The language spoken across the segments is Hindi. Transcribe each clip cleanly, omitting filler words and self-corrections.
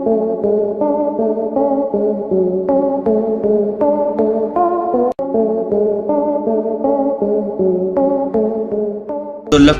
दुर्लभ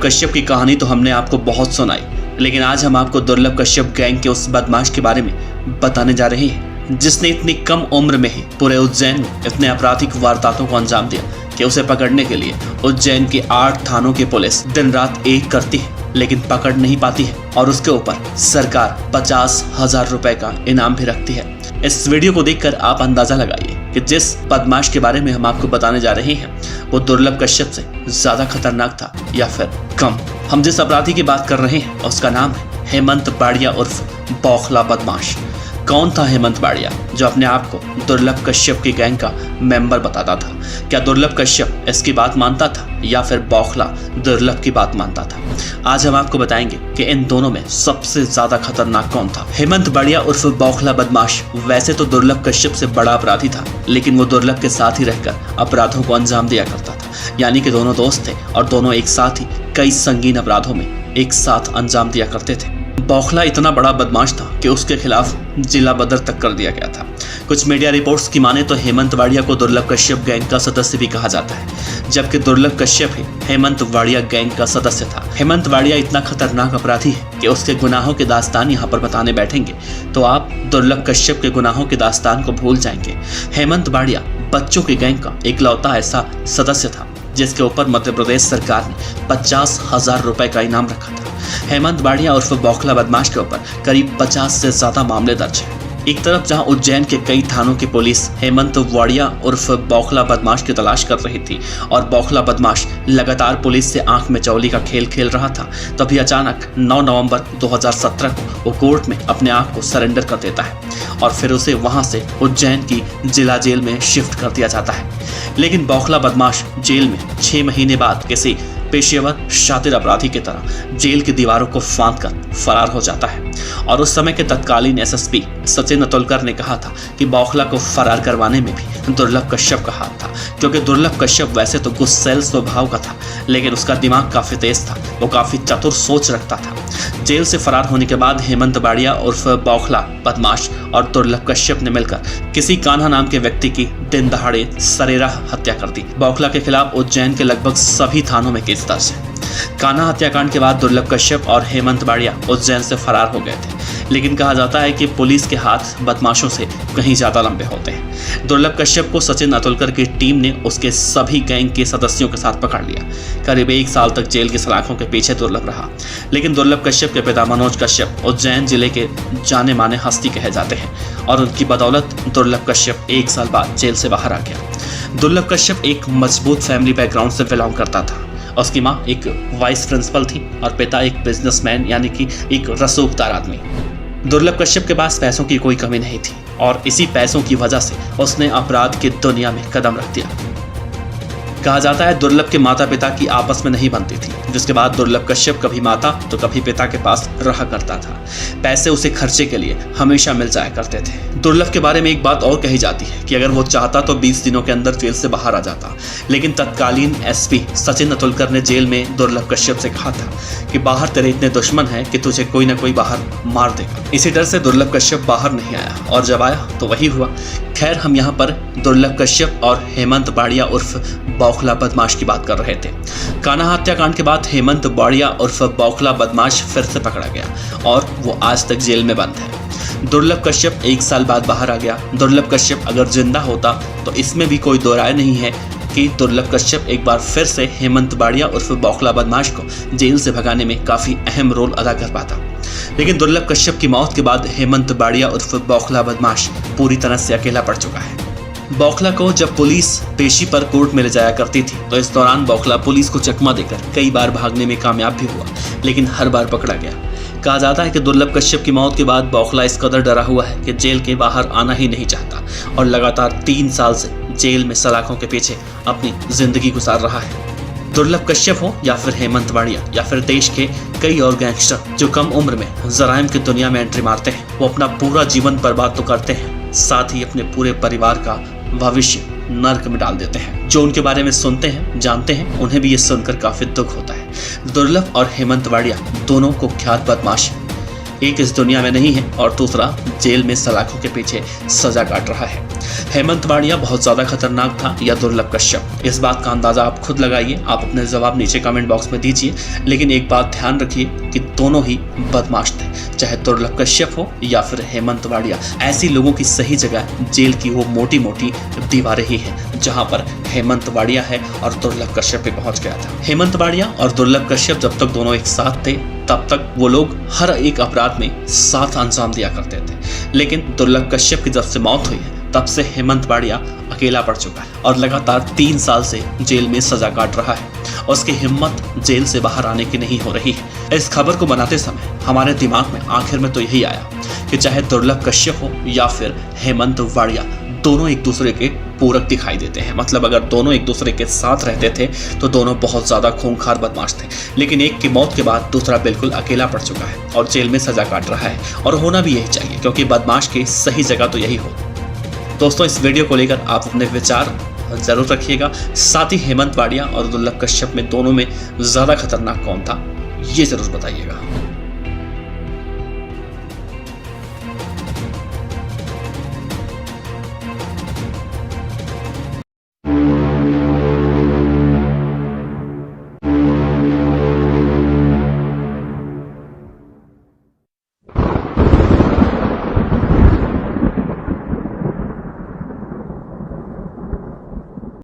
कश्यप की कहानी तो हमने आपको बहुत सुनाई, लेकिन आज हम आपको दुर्लभ कश्यप गैंग के उस बदमाश के बारे में बताने जा रहे हैं जिसने इतनी कम उम्र में ही पूरे उज्जैन में इतने आपराधिक वारदातों को अंजाम दिया कि उसे पकड़ने के लिए उज्जैन के 8 थानों की पुलिस दिन रात एक करती है, लेकिन पकड़ नहीं पाती है और उसके ऊपर सरकार 50,000 रुपए का इनाम भी रखती है। इस वीडियो को देखकर आप अंदाजा लगाइए कि जिस बदमाश के बारे में हम आपको बताने जा रहे हैं वो दुर्लभ कश्यप से ज्यादा खतरनाक था या फिर कम। हम जिस अपराधी की बात कर रहे हैं उसका नाम है हेमंत बाड़िया उर्फ बौखला बदमाश। कौन था हेमंत बाड़िया जो अपने आप को दुर्लभ कश्यप की गैंग का मेंबर बताता था? क्या दुर्लभ कश्यप इसकी बात मानता था या फिर बौखला दुर्लभ की बात मानता था? आज हम आपको बताएंगे कि इन दोनों में सबसे ज्यादा खतरनाक कौन था। हेमंत बाड़िया उर्फ बौखला बदमाश वैसे तो दुर्लभ कश्यप से बड़ा अपराधी था, लेकिन वो दुर्लभ के साथ ही रहकर अपराधों को अंजाम दिया करता था। यानी कि दोनों दोस्त थे और दोनों एक साथ ही कई संगीन अपराधों में एक साथ अंजाम दिया करते थे। बौखला इतना बड़ा बदमाश था कि उसके खिलाफ जिला बदर तक कर दिया गया था। कुछ मीडिया रिपोर्ट्स की माने तो हेमंत बाड़िया को दुर्लभ कश्यप गैंग का सदस्य भी कहा जाता है, जबकि दुर्लभ कश्यप ही हेमंत बाड़िया गैंग का सदस्य था। हेमंत बाड़िया इतना खतरनाक अपराधी है कि उसके गुनाहों की दास्तान यहाँ पर बताने बैठेंगे तो आप दुर्लभ कश्यप के गुनाहों की दास्तान को भूल जाएंगे। हेमंत बाड़िया बच्चों की गैंग का इकलौता ऐसा सदस्य था जिसके ऊपर मध्य प्रदेश सरकार ने 50,000 रुपए का इनाम रखा था। हेमंत बाड़िया उर्फ बौखला बदमाश के ऊपर करीब 50 से ज्यादा मामले दर्ज हैं। एक तरफ जहां उज्जैन के कई थानों की पुलिस हेमंत बाड़िया उर्फ बौखला बदमाश की तलाश कर रही थी और बौखला बदमाश लगातार पुलिस से आंख में चौली का खेल खेल रहा था, तभी अचानक 9 नवंबर 2017 को वो कोर्ट में अपने आप को सरेंडर कर देता है और फिर उसे वहां से उज्जैन की जिला जेल में शिफ्ट कर दिया जाता है। लेकिन बौखला बदमाश जेल में 6 महीने बाद किसी पेशेवर शातिर अपराधी की तरह जेल की दीवारों को फांदकर फरार हो जाता है और उस समय के तत्कालीन एसएसपी सचिन अतुलकर ने कहा था कि बौखला को फरार करवाने में भी दुर्लभ कश्यप का हाथ था, क्योंकि दुर्लभ कश्यप वैसे तो गुस्सैल स्वभाव का था, लेकिन उसका दिमाग काफी तेज था, वो काफी चतुर सोच रखता था। जेल से फरार होने के बाद हेमंत बाड़िया उर्फ बौखला बदमाश और दुर्लभ कश्यप ने मिलकर किसी कान्हा नाम के व्यक्ति की दिन दहाड़े सरेराह हत्या कर दी। बौखला के खिलाफ उज्जैन के लगभग सभी थानों में केस दर्ज है। कान्हा हत्याकांड के बाद दुर्लभ कश्यप और हेमंत बाड़िया उज्जैन से फरार हो गए थे, लेकिन कहा जाता है कि पुलिस के हाथ बदमाशों से कहीं ज्यादा लंबे होते हैं। दुर्लभ कश्यप को सचिन अतुलकर की टीम ने उसके सभी गैंग के सदस्यों के साथ पकड़ लिया। करीब 1 साल तक जेल की सलाखों के पीछे दुर्लभ रहा, लेकिन दुर्लभ कश्यप के पिता मनोज कश्यप उज्जैन जिले के जाने माने हस्ती कहे जाते हैं और उनकी बदौलत दुर्लभ कश्यप 1 साल बाद जेल से बाहर आ गया। दुर्लभ कश्यप एक मजबूत फैमिली बैकग्राउंड से बिलोंग करता था। उसकी माँ एक वाइस प्रिंसिपल थी और पिता एक बिजनेसमैन यानी कि एक रसूखदार आदमी। दुर्लभ कश्यप के पास पैसों की कोई कमी नहीं थी और इसी पैसों की वजह से उसने अपराध की दुनिया में कदम रख दिया। कहा जाता है दुर्लभ के माता पिता की आपस में नहीं बनती थी, जिसके बाद दुर्लभ कश्यप कभी माता तो कभी पिता के पास रहा करता था। पैसे उसे खर्चे के लिए हमेशा मिल जाया करते थे। दुर्लभ के बारे में एक बात और कही जाती है कि अगर वो चाहता तो 20 दिनों के अंदर जेल से बाहर आ जाता, लेकिन तत्कालीन एसपी सचिन अतुलकर ने जेल में दुर्लभ कश्यप से कहा था कि बाहर तेरे इतने दुश्मन हैं कि तुझे कोई ना कोई बाहर मार देगा। इसी डर से दुर्लभ कश्यप बाहर नहीं आया और जब आया तो वही हुआ। खैर, हम यहाँ पर दुर्लभ कश्यप और हेमंत बाड़िया उर्फ बौखला बदमाश की बात कर रहे थे। कान्हा हत्याकांड के बाद हेमंत बाड़िया उर्फ बौखला बदमाश फिर से पकड़ा गया और वो आज तक जेल में बंद है। दुर्लभ कश्यप 1 साल बाद बाहर आ गया। दुर्लभ कश्यप अगर जिंदा होता तो इसमें भी कोई दो राय नहीं है कि दुर्लभ कश्यप एक बार फिर से हेमंत बाड़िया उर्फ बौखला बदमाश को जेल से भगाने में काफी अहम रोल अदा कर पाता। लेकिन दुर्लभ कश्यप की मौत के बाद हेमंत बाड़िया उर्फ बौखला बदमाश पूरी तरह से अकेला पड़ चुका है। बौखला को जब पुलिस पेशी पर कोर्ट में ले जाया करती थी तो इस दौरान बौखला पुलिस को चकमा देकर कई बार भागने में कामयाब भी हुआ, लेकिन हर बार पकड़ा गया। कहा जाता है कि दुर्लभ कश्यप की मौत के बाद बौखला इस कदर डरा हुआ है कि जेल के बाहर आना ही नहीं चाहता और लगातार 3 साल से जेल में सलाखों के पीछे अपनी जिंदगी गुजार रहा है। दुर्लभ कश्यप हो या फिर हेमंत बाड़िया या फिर देश के कई और गैंगस्टर जो कम उम्र में जराइम की दुनिया में एंट्री मारते हैं, वो अपना पूरा जीवन बर्बाद तो करते हैं, साथ ही अपने पूरे परिवार का भविष्य नर्क में डाल देते हैं। जो उनके बारे में सुनते हैं, जानते हैं, उन्हें भी ये सुनकर काफी दुख होता है। दुर्लभ और हेमंत बाड़िया दोनों कुख्यात बदमाश हैं। एक इस दुनिया में नहीं है और दूसरा जेल में सलाखों के पीछे सजा काट रहा है। हेमंत वाड़िया बहुत ज्यादा खतरनाक था या दुर्लभ कश्यप, इस बात का अंदाजा आप खुद लगाइए। आप अपने जवाब नीचे कमेंट बॉक्स में दीजिए। लेकिन एक बात ध्यान रखिए कि दोनों ही बदमाश थे, चाहे दुर्लभ कश्यप हो या फिर हेमंत वाड़िया। ऐसी लोगों की सही जगह जेल की वो मोटी मोटी दीवारें ही है जहां पर हेमंत वाड़िया है और दुर्लभ कश्यप भी पहुंच गया था। हेमंत वाड़िया और दुर्लभ कश्यप जब तक दोनों एक साथ थे तब तक वो लोग हर एक अपराध में साथ अंजाम दिया करते थे। लेकिन दुर्लभ कश्यप की जब से मौत हुई है तब से हेमंत वाड़िया अकेला पड़ चुका है और लगातार 3 साल से जेल में सजा काट रहा है। उसकी हिम्मत जेल से बाहर आने की नहीं हो रही है। इस खबर को बनाते समय हमारे दिमाग में आखिर में तो यही आया कि चाहे दुर्लभ कश्यप हो या फिर हेमंत वाड़िया, दोनों एक दूसरे के पूरक दिखाई देते हैं। मतलब अगर दोनों एक दूसरे के साथ रहते थे तो दोनों बहुत ज्यादा खूंखार बदमाश थे। लेकिन एक की मौत के बाद दूसरा बिल्कुल अकेला पड़ चुका है और जेल में सजा काट रहा है, और होना भी यही चाहिए क्योंकि बदमाश की सही जगह तो यही हो। दोस्तों, इस वीडियो को लेकर आप अपने विचार जरूर रखिएगा। साथ ही हेमंत वाड़िया और दुर्लभ कश्यप में दोनों में ज्यादा खतरनाक कौन था ये जरूर बताइएगा।